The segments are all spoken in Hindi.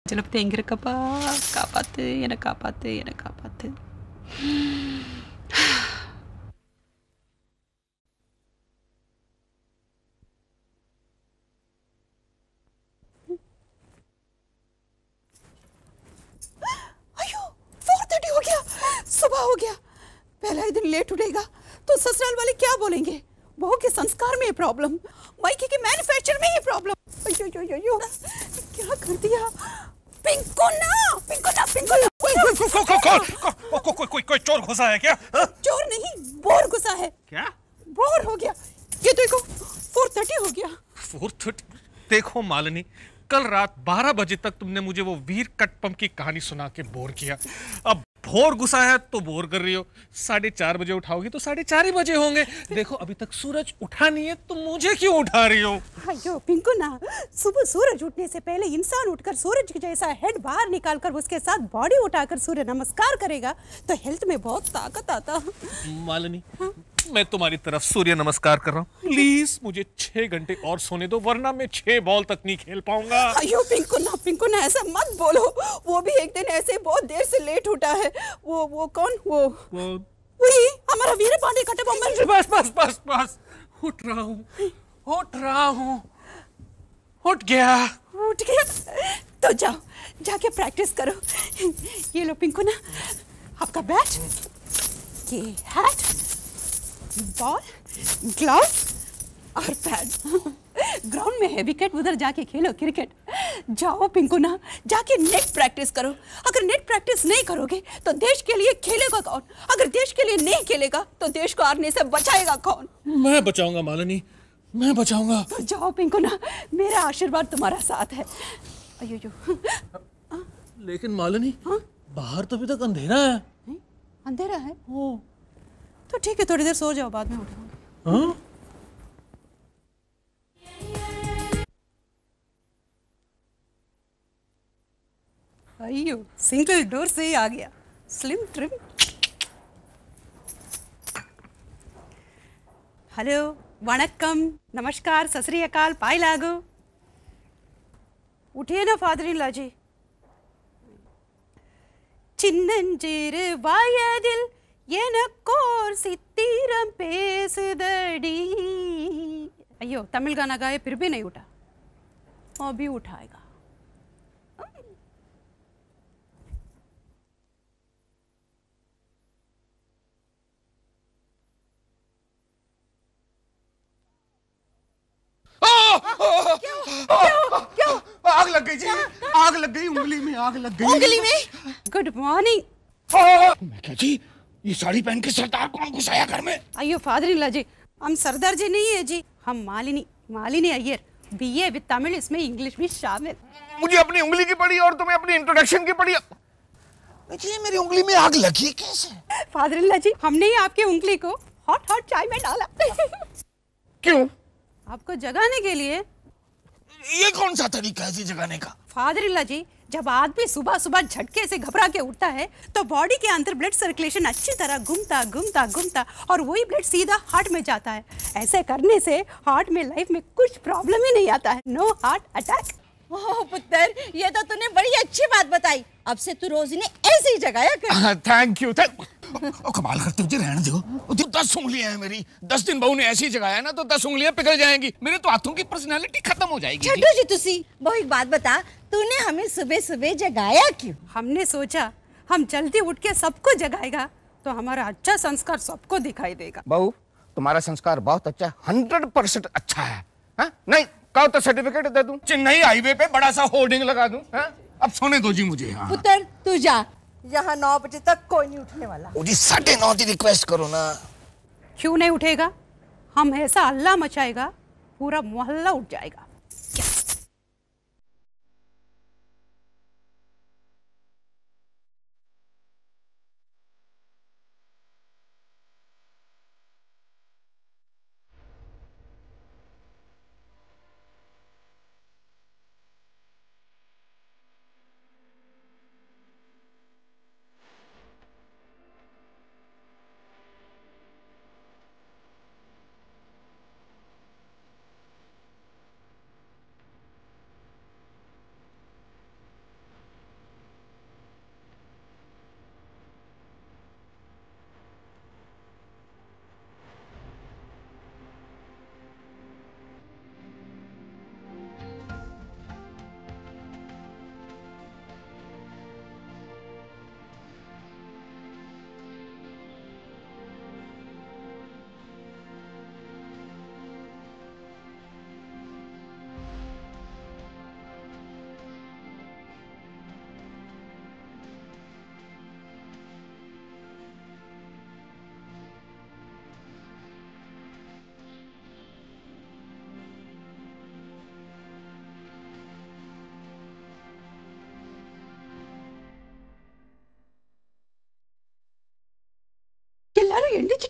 Jelek tengger kapate, yana kapate. अयो 4:30 हो गया, सुबह हो गया। पहला ही दिन लेट उठेगा तो ससुराल वाले क्या बोलेंगे? बहू के संस्कार में प्रॉब्लम, मायके के मैन्युफैक्चर में ही प्रॉब्लम। अयो क्या कर दिया? पिंकू कोई चोर घुसा है क्या? चोर नहीं, बोर घुसा है। क्या? बोर हो गया। ये देखो 4:30 हो गया। 4:30? देखो मालिनी, कल रात 12 बजे तक तुमने मुझे वो वीर कटपम की कहानी सुना के बोर किया। अब भोर गुस्सा है तो बोर कर रही हो। 4:30 बजे उठाओगी तो 4:30 ही बजे होंगे। देखो अभी तक सूरज उठा नहीं है तो मुझे क्यों उठा रही हो? अयो पिंकू ना, सुबह सूरज उठने से पहले इंसान उठकर सूरज जैसा हेड बाहर निकालकर उसके साथ बॉडी उठाकर सूर्य नमस्कार करेगा तो हेल्थ में बहुत ताकत आता। मालिनी, मैं तुम्हारी तरफ सूर्य नमस्कार कर रहा हूँ। प्लीज मुझे 6 घंटे और सोने दो, वरना मैं 6 बॉल तक नहीं खेल पाऊंगा। अयो पिंकू ना ऐसा मत बोलो। वो भी एक दिन ऐसे बहुत देर से लेट उठा है। वो कौन? वो वही हमारा वीर पांडे कटबम। बस उठ रहा हूँ उठ गया। तो जाओ, जाके प्रैक्टिस करो। ये लो पिंकू ना, आपका बैट, ये हैट, बॉल, ग्लव्स और पैड। ग्राउंड में है विकेट, उधर जाके खेलो क्रिकेट। जाओ पिंकू ना, जाके नेट प्रैक्टिस करो। अगर नेट प्रैक्टिस नहीं करोगे तो देश के लिए खेलेगा कौन? अगर देश के लिए नहीं खेलेगा तो देश को हारने से बचाएगा कौन? मैं बचाऊंगा मालिनी, मैं बचाऊंगा। तो जाओ पिंकू ना, मेरा आशीर्वाद तुम्हारा साथ है। अयो लेकिन मालिनी, बाहर तो अभी तक अंधेरा है। अंधेरा है? तो ठीक है, थोड़ी देर सो जाओ, बाद में उठाऊंगी। हाँ? अयो सिंगल डोर से ही आ गया, स्लिम ट्रिम। हेलो, वणक्कम, नमस्कार, सत श्री अकाल, पाई लागो। उठिए ना फादर इन लॉ जी। சின்னஞ்சிறு வயதில் எனக்கோர் சித்திரம் பேசுதடி। अयो तमिल गाना गाए फिर भी नहीं उठा, अभी उठाएगा। क्या? आग लग गई जी, आग लग गई, उंगली में आग लग गई। उंगली में? Good morning. मैं क्या जी, ये साड़ी पहन के सरदार कौन घुसाया घर में? अयो फादर इन लॉ जी, हम सरदार जी नहीं है जी, हम मालिनी अय्यर, बीए विद तमिल, इसमें इंग्लिश भी शामिल। मुझे अपनी उंगली की पड़ी और तुम्हें अपनी इंट्रोडक्शन की पड़ी। जी मेरी उंगली में आग लगी कैसे? फादर इन लॉ जी, हमने ही आपकी उंगली को हॉट चाय में डाला। क्यों? आपको जगाने के लिए। ये कौन सा तरीका है जी जगाने का? फादर इन लॉ जी, जब आदमी सुबह सुबह झटके से घबरा के उठता है तो बॉडी के अंदर ब्लड सर्कुलेशन अच्छी तरह घूमता और वही ब्लड सीधा हार्ट में जाता है। ऐसे करने से हार्ट में लाइफ में कुछ प्रॉब्लम ही नहीं आता है। No heart attack. ओह पुत्र, ये तो तूने बड़ी अच्छी बात बताई। अब से तू रोज इन्हें ऐसे ही जगाया कर। Thank you. कमाल करते हो जी, रहने दो। 10 उंगलियां हैं मेरी, 10 दिन बहू ने ऐसे ही जगाया ना तो 10 उंगलियां पिघल जाएंगी। मेरे तो हाथों की पर्सनालिटी खत्म हो जाएगी। छोटू जी, तुसी वो एक बात बता, तूने हमें सुबह सुबह जगाया क्यों? हमने सोचा हम जल्दी उठ के सबको जगाएगा तो हमारा अच्छा संस्कार सबको दिखाई देगा। बहू तुम्हारा संस्कार बहुत अच्छा, 100% अच्छा है। नहीं कहो तो सर्टिफिकेट दे दूं, चेन्नई हाईवे पे बड़ा सा होर्डिंग लगा दूं। अब सोने दो जी मुझे। पुत्र तू जा, यहाँ 9 बजे तक कोई नहीं उठने वाला। जी 9:30 की रिक्वेस्ट करो ना। क्यों नहीं उठेगा? हम ऐसा हल्ला मचाएगा पूरा मोहल्ला उठ जाएगा।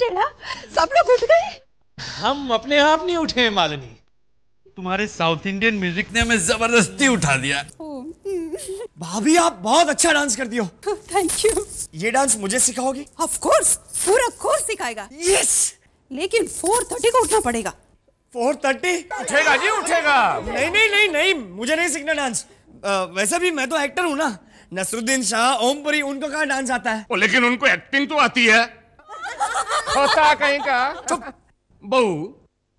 टेढ़ा, सब लोग उठ गए। हम अपने आप नहीं उठे मालिनी, तुम्हारे साउथ इंडियन म्यूजिक ने हमें जबरदस्ती उठा दिया। भाभी आप बहुत अच्छा डांस करती हो। Thank you. ये डांस मुझे सिखाओगी? ऑफ कोर्स, पूरा कोर्स सिखाएगा। यस। लेकिन 4:30 को उठना पड़ेगा। 4:30? उठेगा जी उठेगा। नहीं नहीं नहीं नहीं, मुझे नहीं सीखना डांस। वैसे भी मैं तो एक्टर हूँ ना, नसरुद्दीन शाह, ओमपुरी, उनको कहाँ डांस आता है? लेकिन उनको एक्टिंग तो आती है। होता कहीं का। चुप। बहू,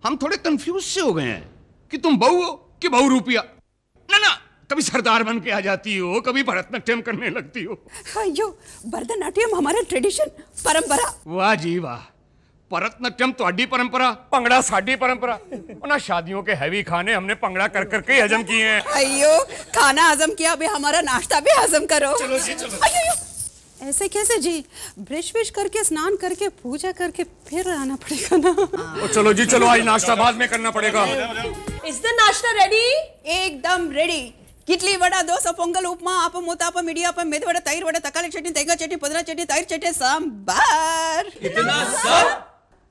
हम थोड़े कंफ्यूज से हो गए हैं कि तुम बहू हो कि बहू रूपिया। ना, कभी सरदार बन के आ जाती हो, कभी भरतनाट्यम करने लगती हो। अयो, भरतनाट्यम हमारा ट्रेडिशन, परंपरा। वाह जी वाह, भरतनाट्यम ਤੁਹਾਡੀ परंपरा, ਭੰਗੜਾ ਸਾਡੀ परंपरा। ना शादियों के हैवी खाने हमने भंगड़ा कर करके हजम किए हैं। अयो, खाना हजम किया, अभी हमारा नाश्ता भी हजम करो। चलो जी चलो। अयो, ऐसे कैसे जी? ब्रश विश करके, स्नान करके, पूजा करके फिर आना पड़ेगा ना। चलो जी चलो, आज नाश्ता बाद में करना पड़ेगा। Is the नाश्ता ready? एकदम रेडी। इडली, वड़ा, डोसा, पोंगल, उपमा, आपम, उत्तापम, इडियापम, मेदू वड़ा, तैर वड़ा, तकाली चटनी, तेंगा चटनी, पुदीना चटनी, तैर चटनी, सांबार।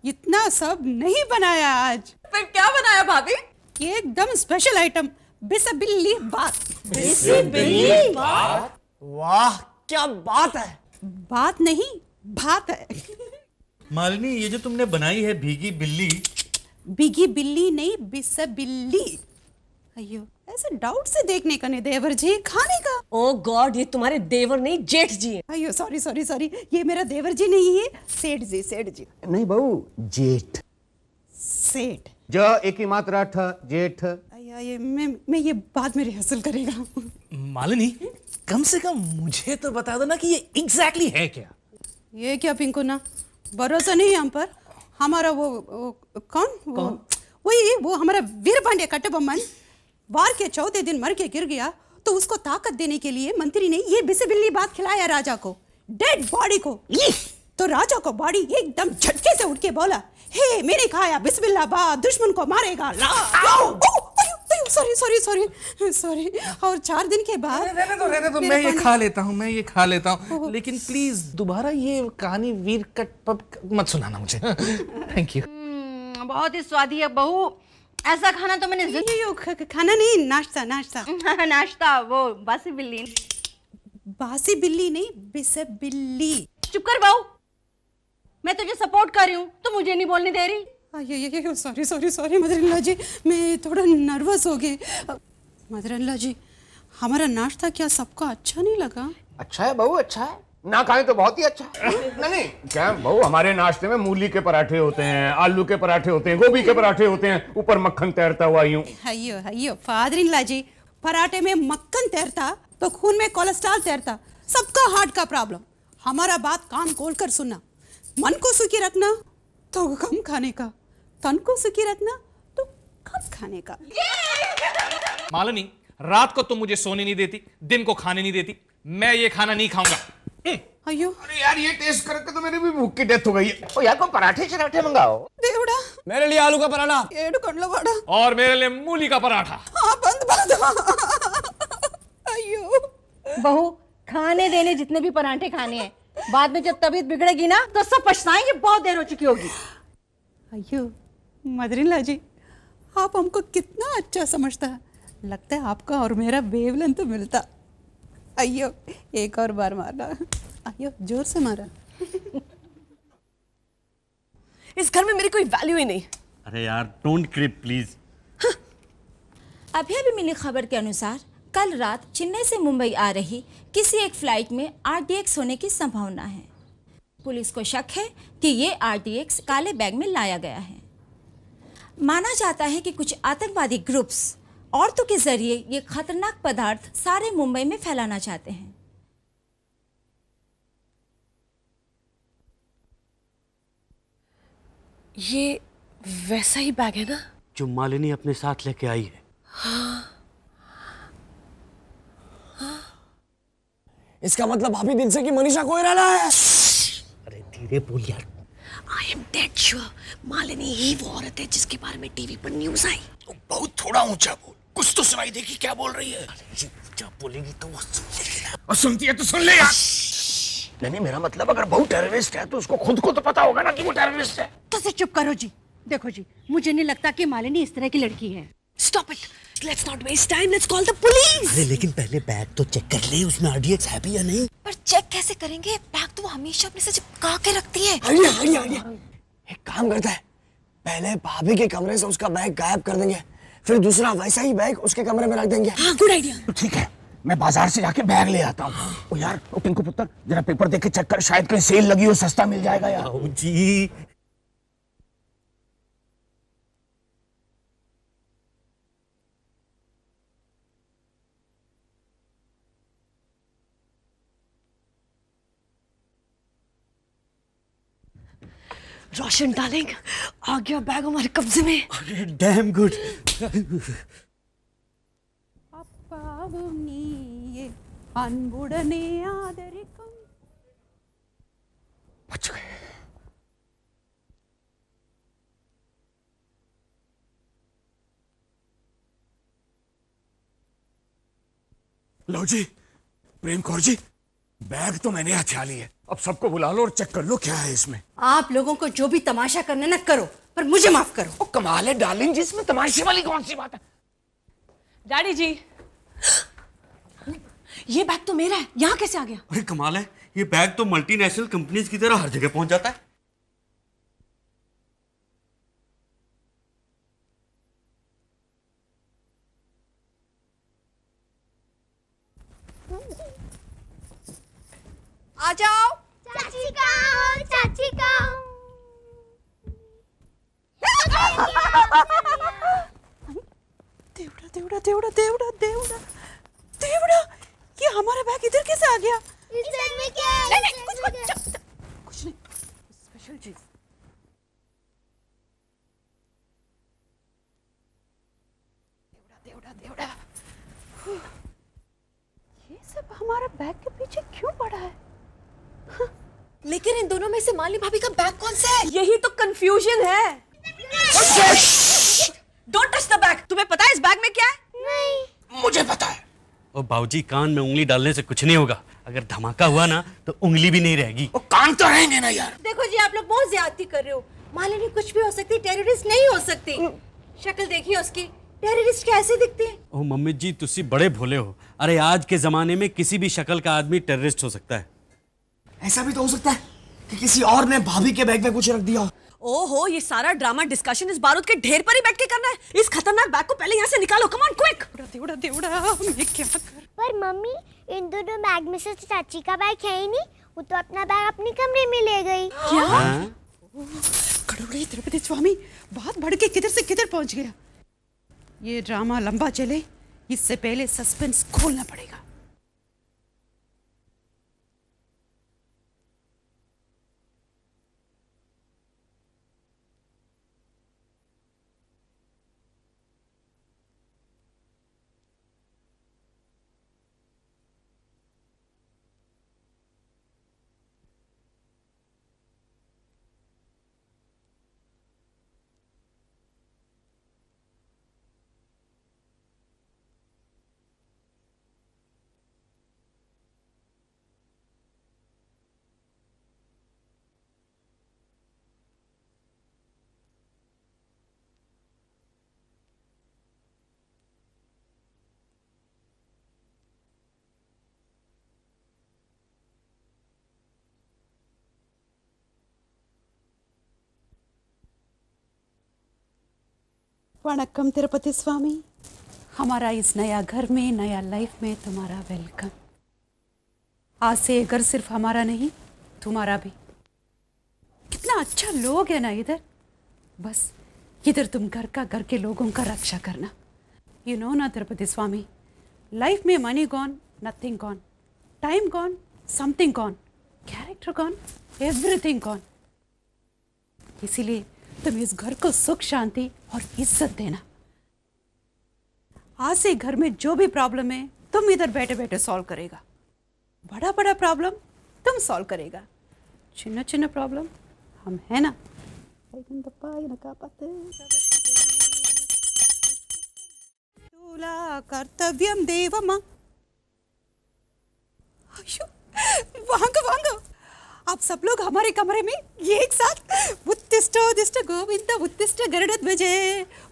इतना सब नहीं बनाया आज। फिर क्या बनाया भाभी? ये एकदम स्पेशल आइटम, बिस्मिल्लाह बात। बिस्मिल्लाह। वाह क्या बात है। बात नहीं, भात है। मालिनी, ये जो तुमने बनाई है भीगी बिल्ली, बिगी बिल्ली नहीं, बिस्मिल्लाह। अयो, ऐसे डाउट से देखने का नहीं देवर जी, खाने का। ओ गॉड, ये तुम्हारे देवर नहीं जेठ जी हैं। अयो सॉरी सॉरी सॉरी, ये मेरा देवर जी नहीं है, सेठ जी, सेठ जी। नहीं बहू, जेठ। सेठ। जो एक ही मात्रा ठ, जेठ। अया, ये मैं ये बाद में रिहर्सल करेगा। मालिनी कम से कम मुझे तो बता दो ना कि ये एग्जैक्टली है क्या। ये क्या पिंकू ना, भरोसा नहीं है हम पर। हमारा वो कौन वही वो हमारा वीर पांड्या कट्टबोम्मन वार के 4थे दिन मर के गिर गया, तो उसको ताकत देने के लिए मंत्री ने ये बिस्मिल्लाह बात खिलाया राजा को, डेड बॉडी को। तो राजा को बॉडी एकदम झटके से उठ के बोला, हे मैंने खाया बिस्मिल्लाह बात, दुश्मन को मारेगा ला। Sorry sorry sorry sorry. और 4 दिन के बाद रहने दो, मैं ये खा लेता हूँ, लेकिन प्लीज दोबारा ये कहानी वीर कट मत सुनाना मुझे। Thank you. बहुत ही स्वादी है बहू, ऐसा खाना तो मैंने खाना नहीं, नाश्ता नाश्ता। नाश्ता, वो बासी बिल्ली। बासी बिल्ली नहीं, बिस्मिल्लाह। चुप कर बहू, मैं तुझे सपोर्ट कर रही हूँ, तो मुझे नहीं बोलने दे रही। ये सॉरी सॉरी सॉरी मदर-इन-लॉ जी, मैं थोड़ा नर्वस हो गई। मदर-इन-लॉ जी, हमारा नाश्ता क्या सबको अच्छा नहीं लगा? अच्छा है बहू, अच्छा है। ना खाए तो बहुत ही अच्छा है। नहीं क्या बहू, हमारे नाश्ते में मूली के पराठे होते हैं, आलू के पराठे होते हैं, गोभी के पराठे होते हैं, ऊपर मक्खन तैरता हुआ यूं। हयो फादर-इन-लॉ जी, पराठे में मक्खन तैरता तो खून में कोलेस्ट्रॉल तैरता। सबका हार्ट का प्रॉब्लम। हमारा बात कान खोल कर सुनना, मन को सुखी रखना तो कम खाने का, तन को सुखी रखना तो कम खाने का। मालिनी, रात को तुम मुझे सोने नहीं देती, दिन को खाने नहीं देती, मैं ये खाना नहीं खाऊंगा। अयो, अरे यार, ये टेस्ट करके तो मेरी भी भूख की डेथ हो गई है। ओ यार, को पराठे चराठे मंगाओ। देवड़ा, मेरे लिए आलू का पराठा। ఏడు కొండల వాడ। और मेरे लिए मूली का पराठा। हाँ, बंद। अयो बहू, खाने देने जितने भी पराठे खाने हैं, बाद में जब तबीयत बिगड़ेगी ना तो सब पछताएंगे, बहुत देर हो चुकी होगी। अयो मदर-इन-लॉ जी, आप हमको कितना अच्छा समझता है। लगता है आपका और मेरा वेवलेंथ तो मिलता। अयो, एक और बार मारना। अयो, जोर से मारा। इस घर में मेरी कोई वैल्यू ही नहीं। अरे यार, डोंट क्रिप प्लीज। अभी अभी मिली खबर के अनुसार कल रात चेन्नई से मुंबई आ रही किसी एक फ्लाइट में RDX होने की संभावना है। पुलिस को शक है कि ये RDX काले बैग में लाया गया है। माना जाता है कि कुछ आतंकवादी ग्रुप्स औरतों के जरिए ये खतरनाक पदार्थ सारे मुंबई में फैलाना चाहते हैं। ये वैसा ही बैग है ना जो मालिनी अपने साथ लेके आई है। इसका मतलब भाभी दिल से कि मनीषा कोइराला है। अरे धीरे बोल यार। I am dead sure Malini ही वो औरत है जिसके बारे में टीवी पर न्यूज आई। बहुत थोड़ा ऊंचा बोल, कुछ तो सुनाई देगी क्या बोल रही है। जब बोलेगी तो वो सुन लेगी ना। और सुनती है तो सुन ले यार। नहीं, मेरा मतलब अगर बहू टेररिस्ट है तो उसको खुद को तो पता होगा ना कि वो टेररिस्ट है। तो से चुप करो जी। देखो जी, मुझे नहीं लगता कि मालिनी इस तरह की लड़की है। Stop it. Let's not waste time. Let's call the police. अरे लेकिन पहले बैग तो चेक कर ले, उसमें RDX है भी या नहीं। पर चेक कैसे करेंगे? बैग तो वो हमेशा अपने से चिपका के रखती है। आइडिया। एक काम करता है, पहले भाभी के कमरे से उसका बैग गायब कर देंगे, फिर दूसरा वैसा ही बैग उसके कमरे में रख देंगे। हाँ, गुड आइडिया। तो ठीक है, मैं बाजार से जाके बैग ले आता हूँ। ओ यार, ओ पिंकू पुत्र, जरा पेपर देख के चेक कर, शायद कहीं सेल लगी हो, सस्ता मिल जाएगा यार। जी रोशन डार्लिंग, आ गया बैग हमारे कब्जे में। अरे डैम गुड। बच गए। लो जी, प्रेम कौर जी, बैग तो मैंने हथिया ली है। अब सबको बुला लो और चेक कर लो क्या है इसमें। आप लोगों को जो भी तमाशा करना ना करो, पर मुझे माफ करो। ओ कमाल है डार्लिंग जी, इसमें तमाशे वाली कौन सी बात है? डैडी जी, ये बैग तो मेरा है, यहाँ कैसे आ गया? अरे कमाल है, ये बैग तो मल्टीनेशनल कंपनीज की तरह हर जगह पहुंच जाता है। आ जाओ। चाची का चाची का देवड़ा देवड़ा देवड़ा देवड़ा देवड़ा देवड़ा, ये हमारा बैग इधर कैसे आ गया? इस बैग में क्या है? नहीं, कुछ नहीं, स्पेशल चीज। देवड़ा देवड़ा देवड़ा, ये सब हमारा बैग के पीछे क्यों पड़ा है? लेकिन इन दोनों में से मालिनी भाभी का बैग कौन सा है? यही तो कंफ्यूजन है। Don't touch the bag. तुम्हें पता है इस बैग में क्या है? नहीं, मुझे पता है। और बाबूजी, कान में उंगली डालने से कुछ नहीं होगा। अगर धमाका हुआ ना तो उंगली भी नहीं रहेगी। वो कान तो रहेंगे ना यार। देखो जी, आप लोग बहुत ज्यादती कर रहे हो। मालिनी कुछ भी हो सकती, टेररिस्ट नहीं हो सकती। शक्ल देखिए उसकी, टेररिस्ट कैसे दिखती है? ओ मम्मी जी, तुसी बड़े भोले हो। अरे आज के जमाने में किसी भी शक्ल का आदमी टेररिस्ट हो सकता है। ऐसा भी तो हो सकता है कि किसी और ने भाभी के बैग में कुछ रख दिया हो। ओहो, ये सारा ड्रामा डिस्कशन इस बारूद के ढेर पर ही बैठ के करना है। इस खतरनाक बैग को पहले यहाँ से निकालो। Come on quick. Deora Deora, मैं क्या कर? पर मम्मी, इन दोनों बैग में से चाची का बैग है ही नहीं। वो तो अपना बैग अपने कमरे में ले गई। क्या? कड़ोड़े तिरुपति स्वामी, बात बढ़ के किधर से किधर पहुंच गया। ये ड्रामा लंबा चले, इससे पहले सस्पेंस खोलना पड़ेगा। वणक्कम तिरुपति स्वामी, हमारा इस नया घर में, नया लाइफ में तुम्हारा वेलकम। आज से ये घर सिर्फ हमारा नहीं, तुम्हारा भी। कितना अच्छा लोग है ना इधर। बस इधर तुम घर के लोगों का रक्षा करना। यू नो ना तिरुपति स्वामी, लाइफ में money gone, nothing gone, time gone, something gone, character gone, everything gone. इसीलिए तुम इस घर को सुख, शांति और इज्जत देना। आज से घर में जो भी प्रॉब्लम है तुम इधर बैठे बैठे सॉल्व करेगा। बड़ा बड़ा प्रॉब्लम तुम सॉल्व करेगा, चिन्ना चिन्ना प्रॉब्लम हम है ना। तुला कर्तव्यम देवमा। अयो, वांग वांग आप सब लोग हमारे कमरे में ये एक साथ उत्तिष्ठ गोविंद उत्तिष्ठ गरुड़ध्वजे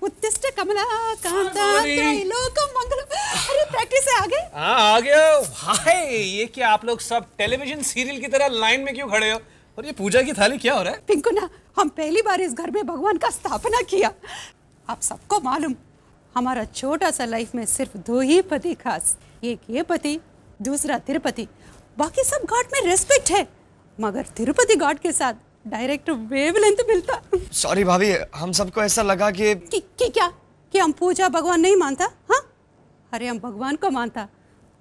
उत्तिष्ठ कमला कांता त्रैलोक्यं मंगलम। अरे प्रैक्टिस से आगे। हाँ आ गया। हाय, ये क्या आप लोग सब टेलीविजन सीरियल की तरह लाइन में क्यों खड़े हो? और ये पूजा की थाली क्या हो रहा है? पिंकुना, हम पहली बार इस घर में भगवान का स्थापना किया। आप सबको मालूम, हमारा छोटा सा लाइफ में सिर्फ 2 ही पति खास, एक ये पति, दूसरा तिरुपति। बाकी सब गॉड में रेस्पेक्ट है, मगर तिरुपति गॉड के साथ डायरेक्ट वेवलेंथ मिलता। सॉरी भाभी, हम सबको ऐसा लगा कि क्या कि हम पूजा भगवान नहीं मानता? हाँ, अरे हम भगवान को मानता,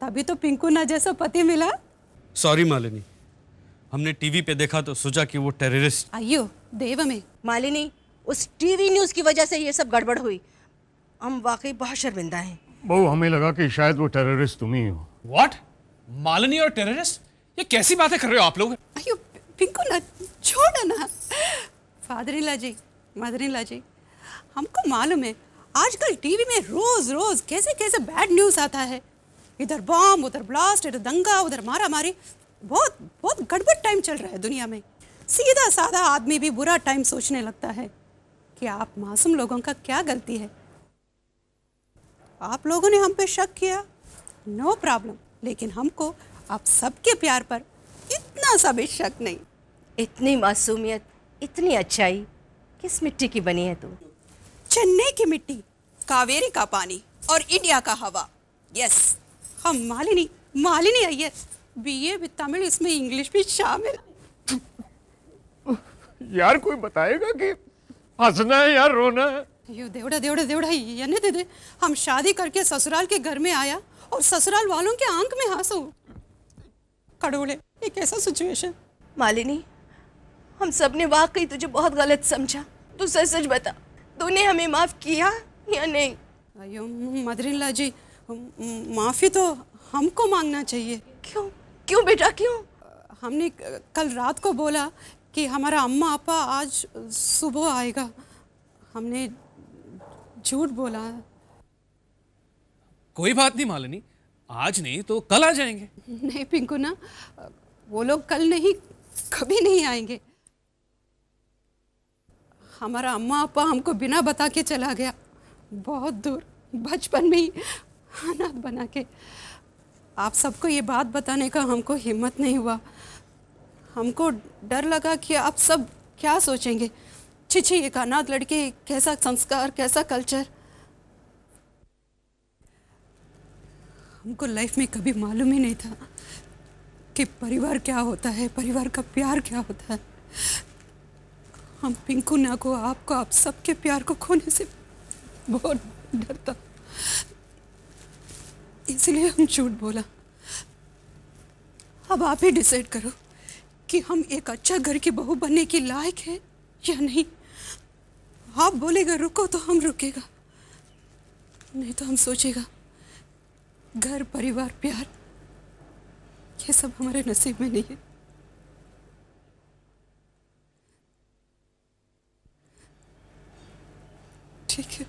तभी तो पिंकुना जैसा पति मिला। सॉरी मालिनी, हमने टीवी पे देखा तो सोचा कि वो टेररिस्ट। अयो देव में। मालिनी, उस टीवी न्यूज़ की वजह से ये सब गड़बड़ हुई। हम वाकई बहुत शर्मिंदा हैं। बहू, हमें लगा कि शायद वो टेररिस्ट तुम ही हो। व्हाट? मालिनी और टेररिस्ट? ये कैसी बातें कर रहे हो आप लोग? अयो पिंकुना, छोड़ो ना। फादर-इन-लॉ जी, मदर-इन-लॉ जी, हमको मालूम है आजकल टीवी में रोज रोज कैसे कैसे बैड न्यूज़ आता है। इधर बॉम्ब, उधर ब्लास्ट, इधर दंगा, उधर मारा मारी। बहुत बहुत गड़बड़ टाइम चल रहा है दुनिया में। सीधा साधा आदमी भी बुरा टाइम सोचने लगता है कि आप मासूम लोगों का क्या गलती है। आप लोगों ने हम पे शक किया, नो प्रॉब्लम, लेकिन हमको आप सबके प्यार पर इतना सा भी शक नहीं। इतनी मासूमियत, इतनी अच्छाई किस मिट्टी की बनी है तू? चेन्नई की मिट्टी, कावेरी का पानी और इंडिया का हवा। यस, हम मालिनी अय्यर, बीए विद तमिल, इसमें इंग्लिश भी शामिल। यार कोई बताएगा कि हंसना है या रोना है? यो देवड़ा देवड़ा देवड़ा, ये दे दे। हम शादी करके ससुराल के घर में आया और ससुराल वालों के आंख में आंसू। कड़ोले, ये कैसा सिचुएशन? मालिनी, हम सब ने वाकई तुझे बहुत गलत समझा। तू सच सच बता, तूने हमें माफ किया या नहीं? अयो मदर-इन-लॉ जी, माफी तो हमको मांगना चाहिए। क्यों बेटा, क्यों? हमने कल रात को बोला कि हमारा अम्मा अपा आज सुबह आएगा। हमने झूठ बोला। कोई बात नहीं मालिनी, आज नहीं तो कल आ जाएंगे। नहीं पिंकुना, वो लोग कल नहीं कभी नहीं आएंगे। हमारा अम्मा अपा हमको बिना बता के चला गया, बहुत दूर, बचपन में ही अनाथ बना के। आप सबको ये बात बताने का हमको हिम्मत नहीं हुआ। हमको डर लगा कि आप सब क्या सोचेंगे। छी, एक अनाथ लड़के, कैसा संस्कार, कैसा कल्चर। हमको लाइफ में कभी मालूम ही नहीं था कि परिवार क्या होता है, परिवार का प्यार क्या होता है। हम पिंकुना को, आपको, आप सबके प्यार को खोने से बहुत डरता, इसलिए हम झूठ बोला। अब आप ही डिसाइड करो कि हम एक अच्छा घर की बहू बनने के लायक है या नहीं। आप बोलेगा रुको तो हम रुकेगा, नहीं तो हम सोचेगा घर, परिवार, प्यार, ये सब हमारे नसीब में नहीं है। ठीक है,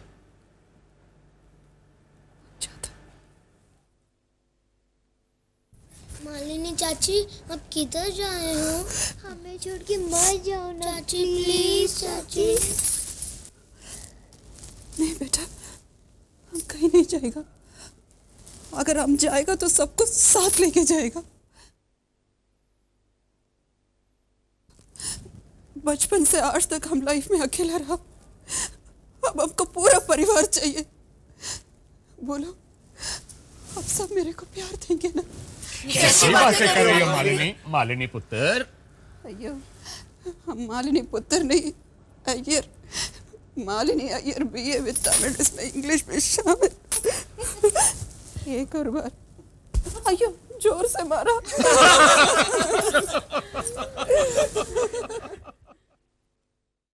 मालिनी चाची, अब किधर जाए हो? हमें छोड़ के मत जाओ ना चाची, प्लीज चाची। नहीं बेटा, हम कहीं नहीं जाएगा। अगर हम जाएगा तो सबको साथ लेके जाएगा। बचपन से आज तक हम लाइफ में अकेला रहा, अब हमको पूरा परिवार चाहिए। बोलो, अब सब मेरे को प्यार देंगे ना? कैसी बातें कर रही हो मालिनी? मालिनी पुत्र। अयो, हम मालिनी पुत्र नहीं, अय्यर। मालिनी अय्यर, बीए विद तमिल, इसमें इंग्लिश में शामिल। एक और बार। अयो, जोर से मारा।